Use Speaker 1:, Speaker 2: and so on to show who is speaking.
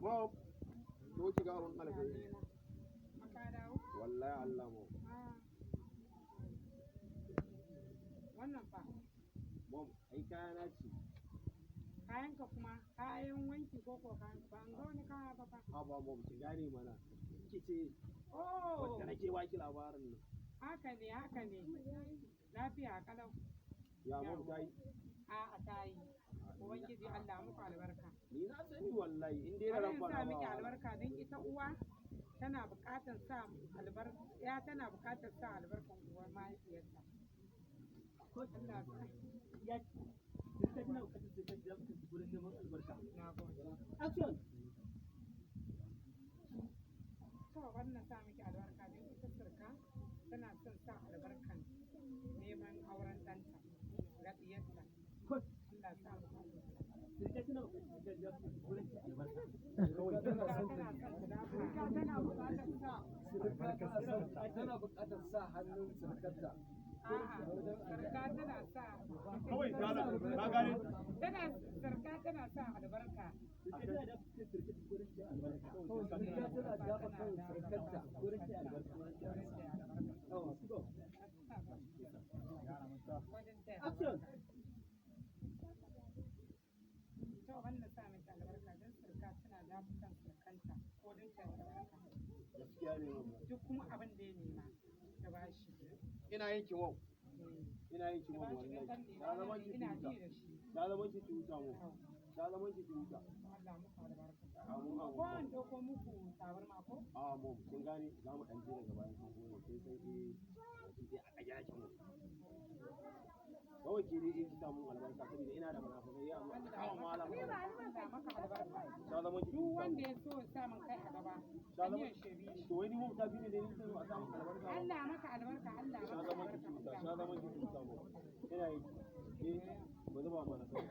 Speaker 1: Mom, zo ki ga abin alkhairi.
Speaker 2: Maka dawo?
Speaker 1: Wallahi Allah mu.
Speaker 2: Wannan fa.
Speaker 1: Mom, ai kaya na ce.
Speaker 2: Kayan ka kuma kayan wanki ko kayan ba an ga wani kaya ba fa.
Speaker 1: Ba mom, ki gane mana. Ki ce
Speaker 2: Oh.
Speaker 1: wanda nake baki labarin nan.
Speaker 2: Haka ne, haka ne. Lafiya kalau.
Speaker 1: Ya mom ta yi.
Speaker 2: A'a ta yi. Ubangiji Allah muku albarka.
Speaker 1: Ni na sani wallahi in dai da ran
Speaker 2: sa miki albarka don ita uwa tana buƙatar sa albarka, ya tana buƙatar sa albarkan uwar mahaifiyarta. Allah
Speaker 3: ya ta tana buƙatar sai ka gurin neman albarka.
Speaker 2: na gode.
Speaker 3: Action.
Speaker 2: To wannan sa miki albarka don ita surka tana son sa albarkan neman auren ɗanta ga ɗiyarta. Allah sa mu albarka.
Speaker 3: Sai ka tana buƙatar sai gurin albarka.
Speaker 1: Tana buƙatar sa hannun surukarta.
Speaker 2: Sarka tana sa
Speaker 1: Kawai ka gane?
Speaker 2: sarka tana sa albarka.
Speaker 3: Tana da gurin albarka. Tana dafa kan surukarta gurin albarka. Action.
Speaker 2: To wannan sa miki albarka don sarka tana dafa kan surkanta ko don ta albarka.
Speaker 1: Gaskiya ne mom.
Speaker 2: Duk kuma abin da ya nema ta bashi.
Speaker 1: Ina yin ki mom. Ina yin ki mom wallahi. Ya zama ki
Speaker 2: ina
Speaker 1: tuta.
Speaker 2: ji da shi.
Speaker 1: Ya zama ki tuta mom. Ya zama ki tuta.
Speaker 2: Allah muku albarka.
Speaker 1: Amin
Speaker 2: Ko
Speaker 1: amin.
Speaker 2: an ɗauko muku tabarma ko?
Speaker 1: Mom, kin gane za mu ɗan je daga bayan kan goro sai sai shi dai a ƙaja ki mom. Kawai ke dai ki samu albarka saboda ina da munafukai ya amma kawo malam.
Speaker 2: Allah maka albarka.
Speaker 1: Ya zama ki
Speaker 2: Duk
Speaker 1: tuta.
Speaker 2: wanda ya so ya sa min kai a gaba.
Speaker 1: Ya zama
Speaker 2: Aniyar shiri ne.
Speaker 1: to wai ni mom ta bi ne dai ni sai a samu albarka.
Speaker 2: Allah maka albarka, Allah
Speaker 1: Ya
Speaker 2: maka
Speaker 1: zama ki
Speaker 2: albarka.
Speaker 1: tuta. Ya zama ki tuta mom. Ina yi. Ba zuba mana kai.